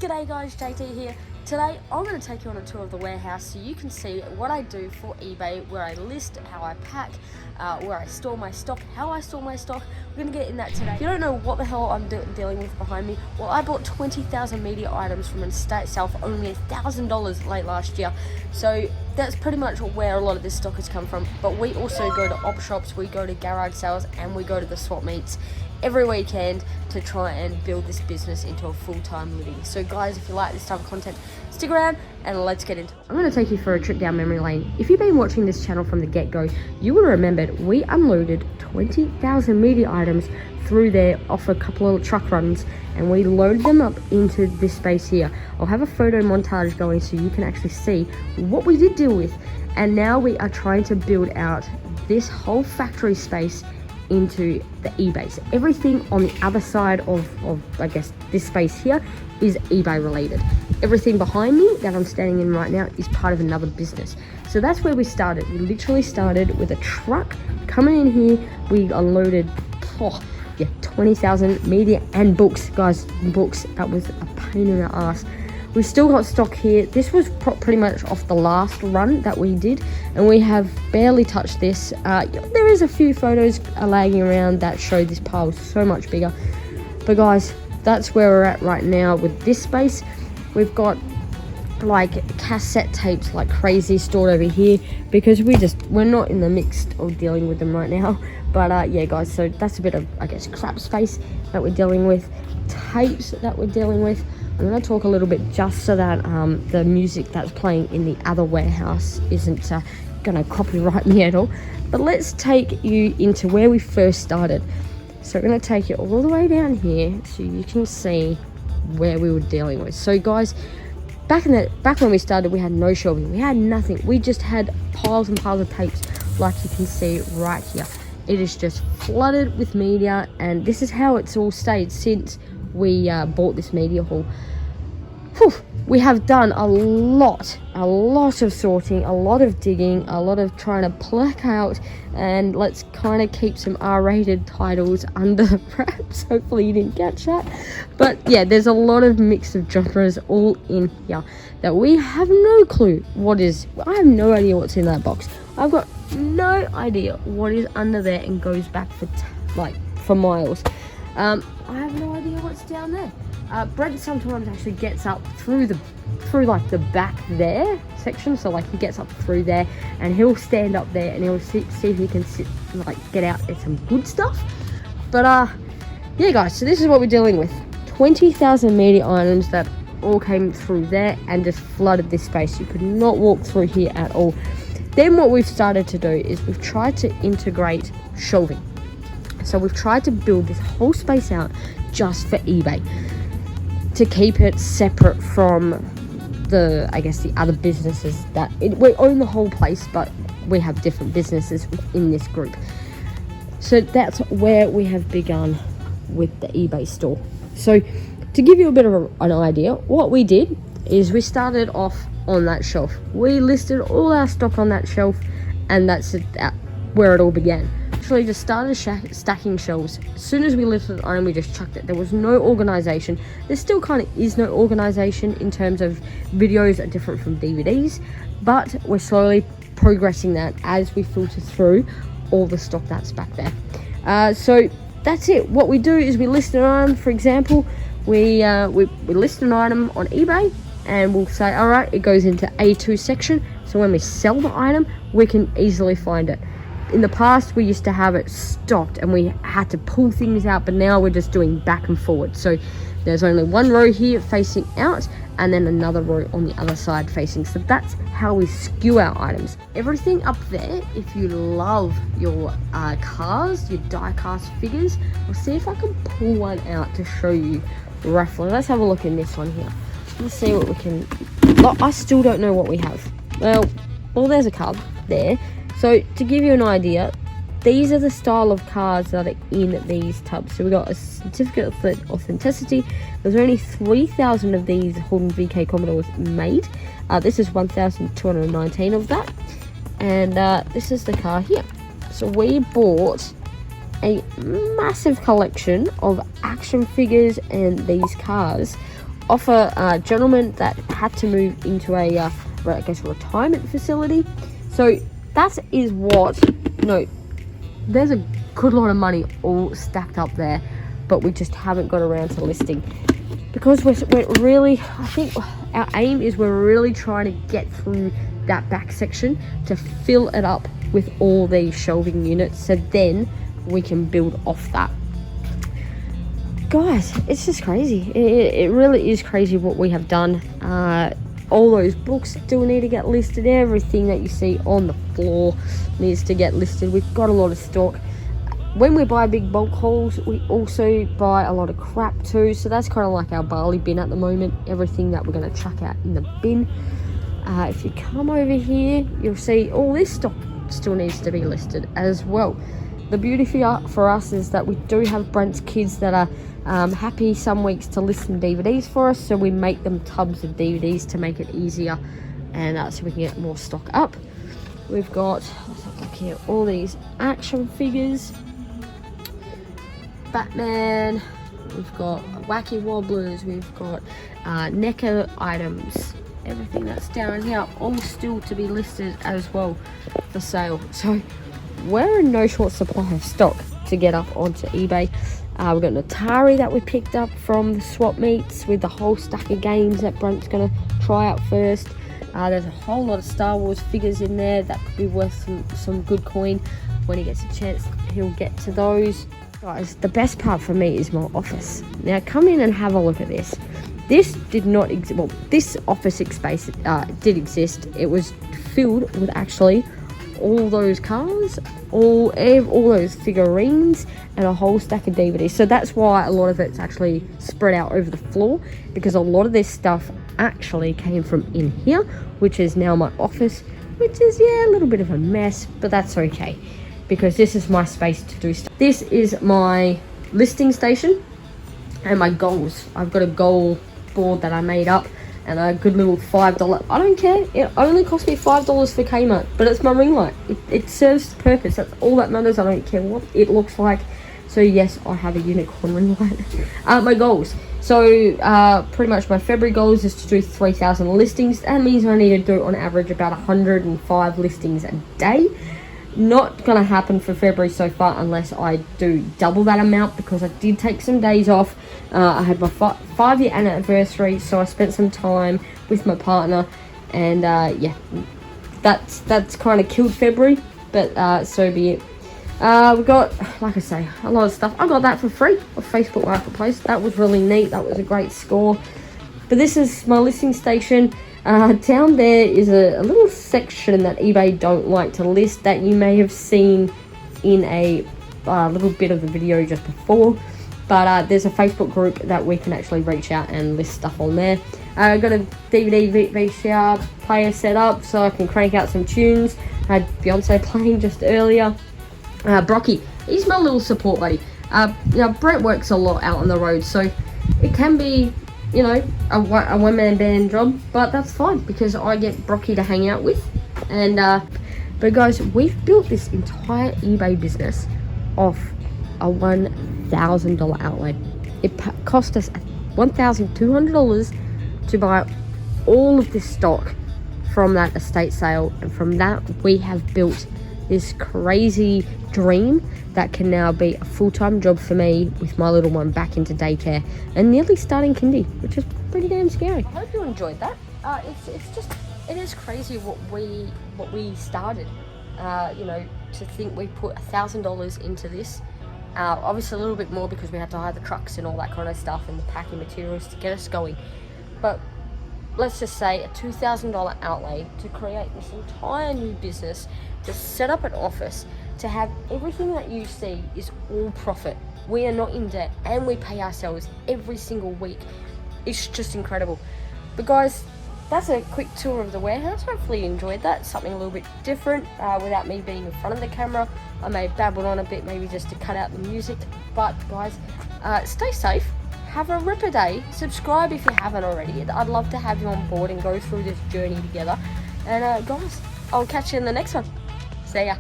G'day guys, JT here. Today I'm going to take you on a tour of the warehouse so you can see what I do for eBay, where I list, how I pack, where I store my stock, how I store my stock. We're going to get in that today. If you don't know what the hell I'm dealing with behind me, well, I bought 20,000 media items from an estate itself for only $1,000 late last year. So that's pretty much where a lot of this stock has come from. But we also go to op shops, we go to garage sales, and we go to the swap meets every weekend to try and build this business into a full-time living. So guys, if you like this type of content, stick around and let's get into it. I'm going to take you for a trip down memory lane. If you've been watching this channel from the get-go, you would have remembered we unloaded 20,000 media items through there off a couple of truck runs, and we loaded them up into this space here. I'll have a photo montage going so you can actually see what we did deal with. And now we are trying to build out this whole factory space into the eBay. So everything on the other side of I guess this space here is eBay related. Everything behind me that I'm standing in right now is part of another business. So that's where we started. We literally started with a truck coming in here. We unloaded 20,000 media and books, guys. Books, that was a pain in the ass. We still got stock here. This was pretty much off the last run that we did, and we have barely touched this. There is a few photos lagging around that show this pile so much bigger. But guys, that's where we're at right now with this space. We've got like cassette tapes like crazy stored over here because we're not in the mix of dealing with them right now. But yeah guys, so that's a bit of, I guess, crap space that we're dealing with, tapes that we're dealing with. I'm going to talk a little bit just so that the music that's playing in the other warehouse isn't going to copyright me at all. But let's take you into where we first started. So we're going to take you all the way down here so you can see where we were dealing with. So guys, back when we started, we had no shelving. We had nothing. We just had piles and piles of tapes like you can see right here. It is just flooded with media, and this is how it's all stayed since we bought this media haul. Whew, we have done a lot of sorting, a lot of digging, a lot of trying to pluck out, and let's kind of keep some R-rated titles under wraps. Hopefully you didn't catch that. But yeah, there's a lot of mix of genres all in here that we have no clue what is. I have no idea what's in that box. I've got no idea what is under there and goes back for miles. I have no idea what's down there. Brent sometimes actually gets up through like the back there section, so like he gets up through there and he'll stand up there and he'll see if he can get out at some good stuff. But yeah guys, so this is what we're dealing with. 20,000 media items that all came through there and just flooded this space. You could not walk through here at all. Then what we've started to do is we've tried to integrate shelving. So we've tried to build this whole space out just for eBay, to keep it separate from the other businesses that we own the whole place, but we have different businesses in this group. So that's where we have begun with the eBay store. So to give you a bit of an idea, what we did is we started off on that shelf. We listed all our stock on that shelf, and that's where it all began. Actually just started stacking shelves. As soon as we lifted an item, we just chucked it. There was no organization. There still kind of is no organization in terms of videos are different from DVDs, but we're slowly progressing that as we filter through all the stock that's back there. So that's it. What we do is we list an item. For example, we list an item on eBay, and we'll say, all right, it goes into A2 section. So when we sell the item, we can easily find it. In the past, we used to have it stocked and we had to pull things out, but now we're just doing back and forward. So there's only one row here facing out and then another row on the other side facing. So that's how we skew our items. Everything up there, if you love your cars, your die-cast figures, I'll see if I can pull one out to show you roughly. Let's have a look in this one here. Let's see what we can. I still don't know what we have. Well, there's a card there. So to give you an idea, these are the style of cards that are in these tubs. So we got a certificate of authenticity. There's only 3,000 of these Holden VK Commodores made. This is 1,219 of that. And this is the car here. So we bought a massive collection of action figures and these cars off a gentleman that had to move into a, I guess, retirement facility. So that is what, there's a good lot of money all stacked up there, but we just haven't got around to listing. Because we're really, I think our aim is we're really trying to get through that back section to fill it up with all these shelving units, so then we can build off that. Guys, it's just crazy. It really is crazy what we have done. All those books still need to get listed. Everything that you see on the floor needs to get listed. We've got a lot of stock. When we buy big bulk hauls, we also buy a lot of crap too. So that's kind of like our barley bin at the moment. Everything that we're going to chuck out in the bin. If you come over here, you'll see all this stock still needs to be listed as well. The beauty for us is that we do have Brent's kids that are happy some weeks to list some DVDs for us. So we make them tubs of DVDs to make it easier, and so we can get more stock up. We've got, let's have a look here, all these action figures. Batman, we've got Wacky Wobblers, we've got NECA items, everything that's down here, all still to be listed as well for sale. So we're in no short supply of stock to get up onto eBay. We've got an Atari that we picked up from the swap meets with the whole stack of games that Brent's going to try out first. There's a whole lot of Star Wars figures in there that could be worth some good coin. When he gets a chance, he'll get to those. Guys, the best part for me is my office. Now come in and have a look at this. This did not exist. Well, this office space did exist. It was filled with actually all those cars, all those figurines, and a whole stack of DVDs. So that's why a lot of it's actually spread out over the floor, because a lot of this stuff actually came from in here, which is now my office, which is, yeah, a little bit of a mess, but that's okay, because this is my space to do stuff. This is my listing station and my goals. I've got a goal board that I made up, and a good little $5. I don't care. It only cost me $5 for Kmart, but it's my ring light. It serves the purpose. That's all that matters. I don't care what it looks like. So yes, I have a unicorn ring light. My goals. So pretty much my February goals is to do 3,000 listings. That means I need to do on average about 105 listings a day. Not gonna happen for February so far unless I do double that amount, because I did take some days off. I had my 5-year anniversary, so I spent some time with my partner, and yeah, that's kind of killed February, but so be it. We got, like I say, a lot of stuff. I got that for free off Facebook Marketplace. That was really neat. That was a great score. But this is my listing station. Down there is a little section that eBay don't like to list that you may have seen in a little bit of the video just before. But there's a Facebook group that we can actually reach out and list stuff on there. I've got a DVD VCR player set up so I can crank out some tunes. I had Beyonce playing just earlier. Brocky, he's my little support buddy. Brent works a lot out on the road, so it can be, a one-man band job, but that's fine because I get Brocky to hang out with. And but guys, we've built this entire eBay business off a $1,000 outlay. It cost us $1,200 to buy all of this stock from that estate sale, and from that we have built this crazy dream that can now be a full-time job for me with my little one back into daycare and nearly starting kindy, which is pretty damn scary. I hope you enjoyed that. It is crazy what we started. To think we put $1,000 into this. Obviously a little bit more because we had to hire the trucks and all that kind of stuff and the packing materials to get us going. But let's just say a $2,000 outlay to create this entire new business, to set up an office, to have everything that you see is all profit. We are not in debt and we pay ourselves every single week. It's just incredible. But guys, that's a quick tour of the warehouse. Hopefully you enjoyed that. Something a little bit different without me being in front of the camera. I may have babbled on a bit, maybe just to cut out the music. But guys, stay safe. Have a ripper day. Subscribe if you haven't already. I'd love to have you on board and go through this journey together. And guys, I'll catch you in the next one. See ya.